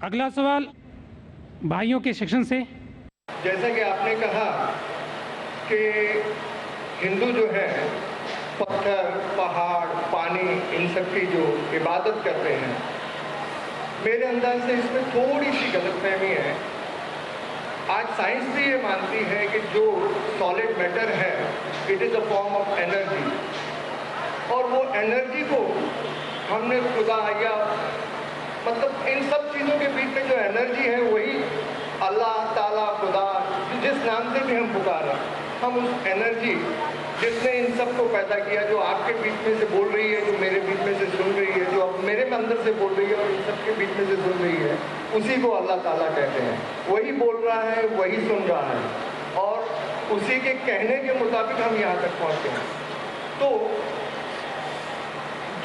اگلا سوال بھائیوں کے سیکشن سے. جیسا کہ آپ نے کہا کہ ہندو جو ہے پتھر پہاڑ پانی ان سب کی جو عبادت کرتے ہیں، میرے انداز سے اس میں تھوڑی سی غلط فہمی ہے. آج سائنس بھی یہ مانتی ہے کہ جو سالڈ میٹر ہے it is a form of energy, اور وہ انرجی کو ہم نے خدا یا مطلب ان سب چیزوں کے بیچ میں جو انرجی ہے وہی اللہ تعالیٰ خدا جس نام سے بھی ہم پکاریں، ہم اس انرجی جس نے ان سب کو پیدا کیا، جو آپ کے بیچ میں سے بول رہی ہے، جو میرے بیچ میں سے سن رہی ہے، جو اب میرے اندر سے بول رہی ہے اور ان سب کے بیچ میں سے سن رہی ہے، اسی کو اللہ تعالیٰ کہتے ہیں. وہی بول رہا ہے، وہی سن رہا ہے، اور اسی کے کہنے کے مطابق ہم یہاں تک پہنچے ہیں. تو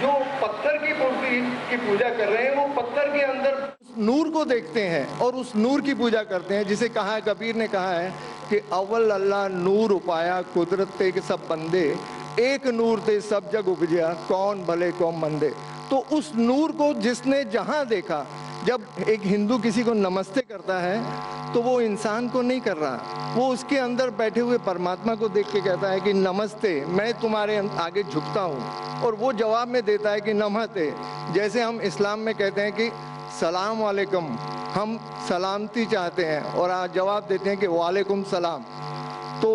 جو پتھر کی مورتی کی پوجا کر رہے ہیں وہ پتھر کے اندر نور کو دیکھتے ہیں اور اس نور کی پوجا کرتے ہیں، جسے کہا ہے کبیر نے کہا ہے کہ اول اللہ نور اپایا قدرت تے کے سب بندے، ایک نور تے سب جگ اپجیا کون بھلے کون مندے. تو اس نور کو جس نے جہاں دیکھا، جب ایک ہندو کسی کو نمستے کرتا ہے تو وہ انسان کو نہیں کر رہا، وہ اس کے اندر بیٹھے ہوئے پرماتما کو دیکھ کے کہتا ہے کہ نمستے، میں تمہارے آگے جھکتا ہوں، اور وہ جواب میں دیتا ہے کہ نمستے. جیسے ہم اسلام میں کہتے ہیں کہ سلام علیکم، ہم سلامتی چاہتے ہیں اور آج جواب دیتے ہیں کہ وعلیکم سلام. تو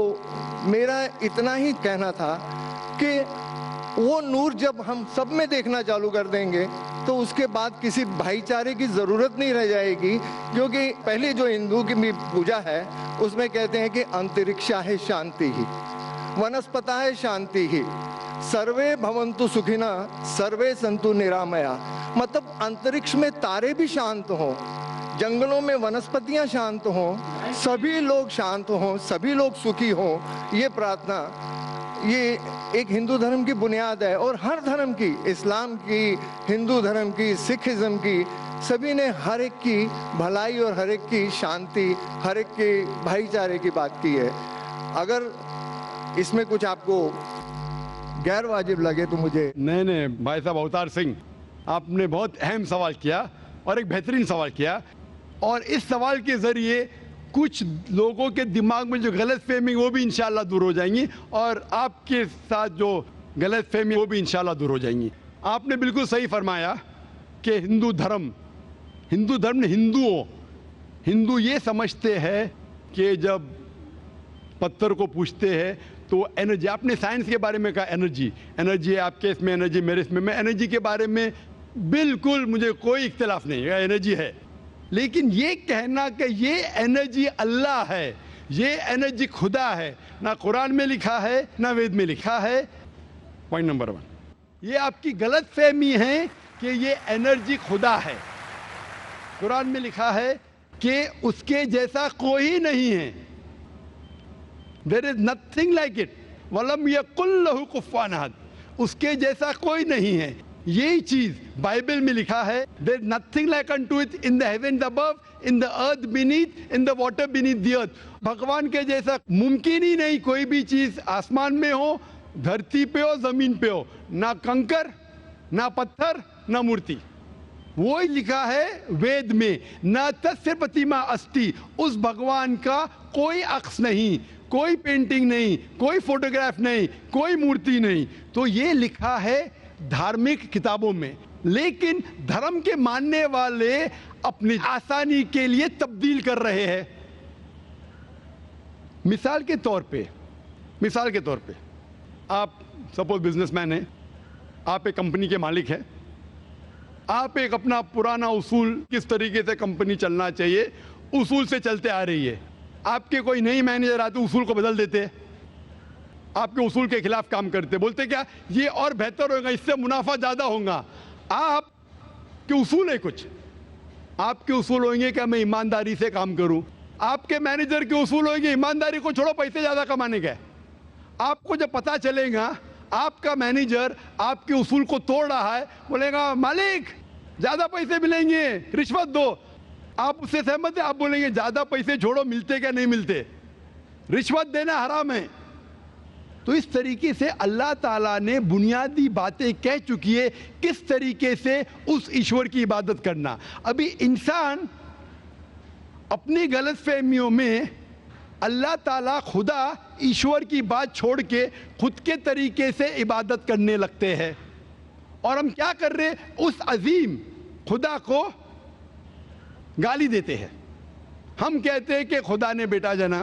میرا اتنا ہی کہنا تھا کہ وہ نور جب ہم سب میں دیکھنا چالو کر دیں گے تو اس کے بعد کسی بھائی چارے کی ضرورت نہیں رہ جائے گی. کیونکہ پہلی جو ہندو کی پوجا ہے اس میں کہتے ہیں کہ انترکشا ہے شانتی ہی، ونسپتا ہے شانتی ہی، سروے بھونتو سکھینا سروے سنتو نرامیا. مطلب انترکش میں تارے بھی شانت ہوں، جنگلوں میں ونسپتیاں شانت ہوں، سبھی لوگ شانت ہوں، سبھی لوگ سکھی ہوں. یہ پرارتھنا یہ ایک ہندو دھرم کی بنیاد ہے، اور ہر دھرم کی، اسلام کی، ہندو دھرم کی، سکھ ازم کی، سبھی نے ہر ایک کی بھلائی اور ہر ایک کی شانتی، ہر ایک کے بھائی چارے کی بات کی ہے. اگر اس میں کچھ آپ کو غیر واجب لگے تو مجھے نہیں بھائی صاحب اوتار سنگھ، آپ نے بہت اہم سوال کیا اور ایک بہترین سوال کیا، اور اس سوال کے ذریعے کچھ لوگوں کے دماغ میں جو غلط فہمی وہ بھی انشاءاللہ دور ہو جائیں گی، اور آپ کے ساتھ جو غلط فہمی وہ بھی انشاءاللہ دور ہو جائیں گی. آپ نے بالکل صحیح فرمایا کہ ہندو دھرم نے ہندو یہ سمجھتے ہیں کہ جب پتھر کو پوجتے ہیں تو انرجی، آپ نے سائنس کے بارے میں کہا انرجی ہے، آپ کے اس میں انرجی، میرے اس میں انرجی کے بارے میں بالکل مجھے کوئی اختلاف نہیں ہے، انرجی ہے. لیکن یہ کہنا کہ یہ انرجی اللہ ہے، یہ انرجی خدا ہے، نہ قرآن میں لکھا ہے نہ وید میں لکھا ہے. پوائنٹ نمبر 1، یہ آپ کی غلط فہمی ہے کہ یہ انرجی خدا ہے. قرآن میں لکھا ہے کہ اس کے جیسا کوئی نہیں ہے. There is nothing like it. وَلَمْ يَقُلْ لَهُ كُفُوًا أَحَدٌ. اس کے جیسا کوئی نہیں ہے. یہی چیز بائبل میں لکھا ہے. There is nothing like unto it in the heavens above, in the earth beneath, in the water beneath the earth. بھگوان کے جیسا ممکن ہی نہیں کوئی بھی چیز آسمان میں ہو، دھرتی پہ ہو، زمین پہ ہو. نہ کنکر، نہ پتھر، نہ مورتی. وہی لکھا ہے وید میں، نہ تسیہ پرتیما استی. اس بھگوان کا کوئی عکس نہیں، کوئی پینٹنگ نہیں، کوئی فوٹوگراف نہیں، کوئی مورتی نہیں. تو یہ لکھا ہے دھارمک کتابوں میں. لیکن دھرم کے ماننے والے اپنی آسانی کے لیے تبدیل کر رہے ہیں. مثال کے طور پہ آپ سپوز بزنس مین ہیں، آپ ایک کمپنی کے مالک ہیں، آپ ایک اپنا پرانا اصول، کس طریقے سے کمپنی چلنا چاہیے، اصول سے چلتے آ رہی ہے. آپ کے کوئی نئی مینیجر آتے اصول کو بدل دیتے، آپ کے اصول کے خلاف کام کرتے، بولتے کیا یہ اور بہتر ہوگا، اس سے منافع زیادہ ہوگا. آپ کے اصول ہے کچھ، آپ کے اصول ہوئیں گے کہ میں ایمانداری سے کام کروں. آپ کے مینیجر کے اصول ہوئیں گے ایمانداری کو چھوڑو، پیسے زیادہ کمانے کا. آپ کو جب پتا چلے گا آپ کا مینیجر آپ کے اصول کو توڑ رہا ہے، بولے گا مالک زیادہ پیسے ملیں گے، رشوت دو. آپ اس سے سہمت ہیں؟ آپ بولیں گے زیادہ پیسے چھوڑو، ملتے کیا نہیں ملتے، رشوت دینا حرام ہے. تو اس طریقے سے اللہ تعالیٰ نے بنیادی باتیں کہہ چکی ہے کس طریقے سے اس ایشور کی عبادت کرنا. ابھی انسان اپنی غلط فہمیوں میں اللہ تعالیٰ خدا ایشور کی بات چھوڑ کے خود کے طریقے سے عبادت کرنے لگتے ہیں. اور ہم کیا کر رہے؟ اس عظیم خدا کو گالی دیتے ہیں. ہم کہتے ہیں کہ خدا نے بیٹا جنا،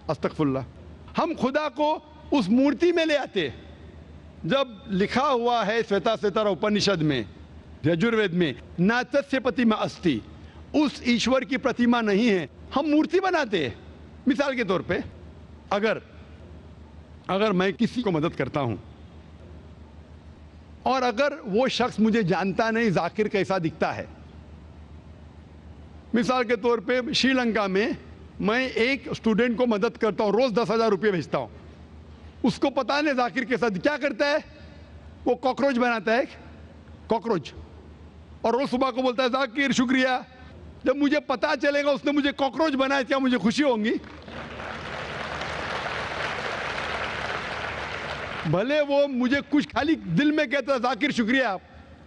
استغفر اللہ. ہم خدا کو اس مورتی میں لے آتے. جب لکھا ہوا ہے سویتا سوتر اپنشد میں، یجوروید میں، ناتسیہ پرتیما استی، اس ایشور کی پرتیما نہیں ہے، ہم مورتی بناتے ہیں. مثال کے طور پہ اگر میں کسی کو مدد کرتا ہوں اور اگر وہ شخص مجھے جانتا نہیں ذاکر کیسا دکھتا ہے، مثال کے طور پہ شری لنکا میں ایک اسٹوڈنٹ کو مدد کرتا ہوں، روز 10,000 روپے بھیجتا ہوں. اس کو پتا نہیں ذاکر کے ساتھ کیا کرتا ہے، وہ کاکروچ بناتا ہے، کاکروچ، اور روز صبح کو بولتا ہے ذاکر شکریہ. جب مجھے پتا چلے گا اس نے مجھے کاکروچ بنایا، کیا مجھے خوشی ہوں گی؟ بھلے وہ مجھے کچھ خالی دل میں کہتا تھا ذاکر شکریہ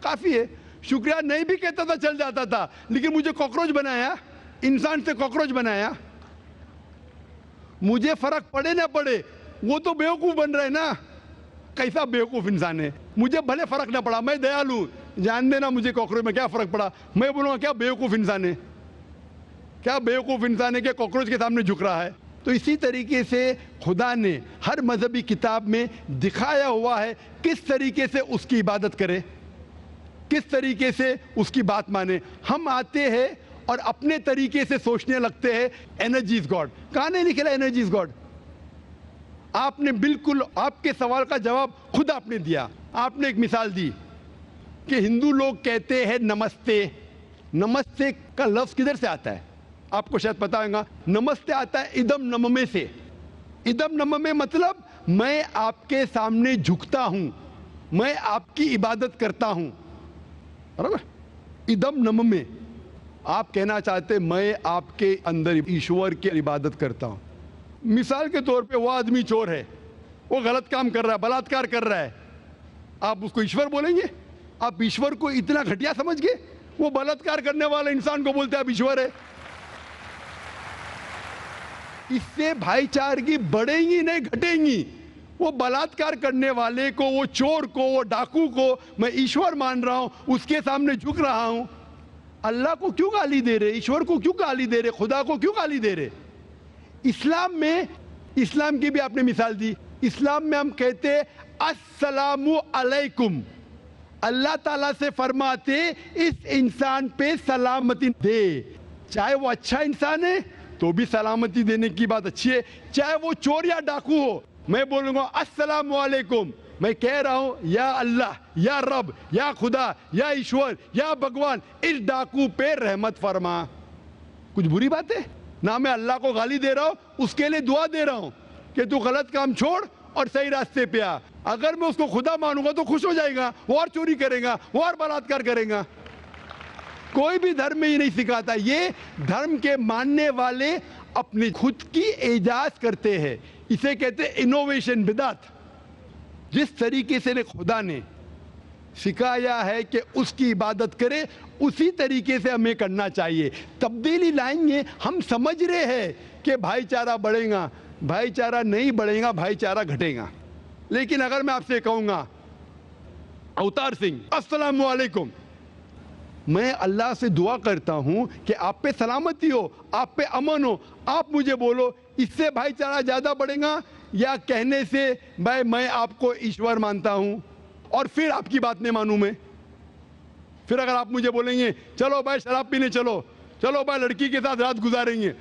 کافی ہے، شکریہ نہیں بھی کہتا تھا چل جاتا تھا، لیکن مجھے کاکروچ بنایا، انسان سے کاکروچ بنایا. مجھے فرق پڑے نہ پڑے، وہ تو بیوقوف بن رہے نا. کیسا بیوقوف انسان ہے. مجھے بھلے فرق نہ پڑا، میں دیالو، جان دینا مجھے کاکروچ میں کیا فرق پڑا، میں بولوں گا کیا بیوقوف انسان ہے، کیا بیوقوف انسان ہے کہ کاکروچ کے سامنے جھک رہا ہے. تو اسی طریقے سے خدا نے ہر مذہبی کتاب میں دکھایا ہوا ہے کس طریقے سے اس کی عبادت کرے، کس طریقے سے اس کی بات مانے. ہم آتے ہیں اور اپنے طریقے سے سوچنے لگتے ہیں انرجی از گاڈ. کہاں نہیں لکھا انرجی از گاڈ؟ آپ نے بالکل آپ کے سوال کا جواب خود آپ نے دیا. آپ نے ایک مثال دی کہ ہندو لوگ کہتے ہیں نمستے. نمستے کا لفظ کدھر سے آتا ہے؟ آپ کو شاید پتا ہوگا. نمستے آتا ہے ادم نممے سے. ادم نممے مطلب میں آپ کے سامنے جھکتا ہوں، میں آپ کی عبادت کرتا ہوں. ادم نممے، آپ کہنا چاہتے میں آپ کے اندر ایشور کی عبادت کرتا ہوں. مثال کے طور پہ وہ آدمی چور ہے، وہ غلط کام کر رہا ہے، بلاತ್ಕಾರ کر رہا ہے، آپ اس کو ایشور بولیں گے؟ آپ ایشور کو اتنا گھٹیا سمجھ گئے؟ وہ بلاತ್ಕಾರ کرنے والا انسان کو بولتے ہیں آپ ایشور ہے. اس سے بھائی چارگی بڑھیں گی نہیں گھٹیں گی. وہ بلاತ್ಕಾರ کرنے والے کو، وہ چور کو، وہ ڈاکو کو میں ایشور مان رہا ہوں، اس کے سامنے جھک رہا ہوں. اللہ کو کیوں گالی دے رہے؟ ایشور کو کیوں گالی دے رہے؟ خدا کو کیوں گالی دے رہے؟ اسلام میں، اسلام کی بھی آپ نے مثال دی. اسلام میں ہم کہتے السلام علیکم. اللہ تعالیٰ سے فرماتے اس انسان پہ سلامتی دے. چاہے وہ اچھا انسان ہے تو بھی سلامتی دینے کی بات اچھی ہے، چاہے وہ چور یا ڈاکو ہو. میں بولوں گا السلام علیکم، میں کہہ رہا ہوں یا اللہ، یا رب، یا خدا، یا ایشور، یا بھگوان اس ڈاکو پہ رحمت فرما. کچھ بری بات ہے؟ نہ میں اللہ کو گالی دے رہا ہوں، اس کے لیے دعا دے رہا ہوں کہ تو غلط کام چھوڑ اور صحیح راستے پہ آ. اگر میں اس کو خدا مانوں گا تو خوش ہو جائے گا، وہ اور چوری کرے گا، وہ اور بلاತ್ಕಾರ کرے گا. کوئی بھی دھرم میں ہی نہیں سکھاتا. یہ دھرم کے ماننے والے اپنی خود کی ایجاد کرتے ہیں. اسے کہتے ہیں انوویشن، بدعت. جس طریقے سے خدا نے سکھایا ہے کہ اس کی عبادت کرے، اسی طریقے سے ہمیں کرنا چاہیے. تبدیلی لائیں گے. ہم سمجھ رہے ہیں کہ بھائی چارہ بڑھے گا، بھائی چارہ نہیں بڑھے گا، بھائی چارہ گھٹے گا. لیکن اگر میں آپ سے کہوں گا اوتار سنگھ السلام علیکم، میں اللہ سے دعا کرتا ہوں کہ آپ پہ سلامتی ہو، آپ پہ امن ہو، آپ مجھے بولو اس سے بھائی چارہ زیادہ بڑھے گا یا کہنے سے بھائی میں آپ کو ایشور مانتا ہوں اور پھر آپ کی بات نہیں مانوں میں؟ پھر اگر آپ مجھے بولیں گے چلو بھائی شراب پینے چلو، چلو بھائی لڑکی کے ساتھ رات گزاریں گے،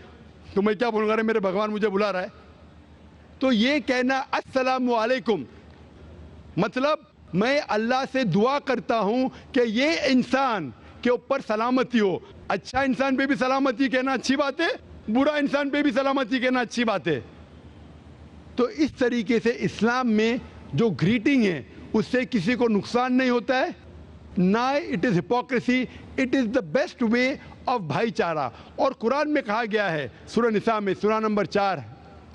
تو میں کیا بولوں گا؟ میرے بھگوان مجھے بلا رہا ہے. تو یہ کہنا السلام علیکم مطلب میں اللہ سے دعا کرتا ہوں کہ یہ انسان کے اوپر سلامتی ہو. اچھا انسان پہ بھی سلامتی کہنا اچھی بات ہے، برا انسان پہ بھی سلامتی کہنا اچھی بات ہے. تو اس طریقے سے اسلام میں جو گریٹنگ ہے اس سے کسی کو نقصان نہیں ہوتا ہے، نہ it is hypocrisy, it is the best way of بھائی چارہ. اور قرآن میں کہا گیا ہے سورہ نساء میں، سورہ نمبر 4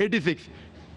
86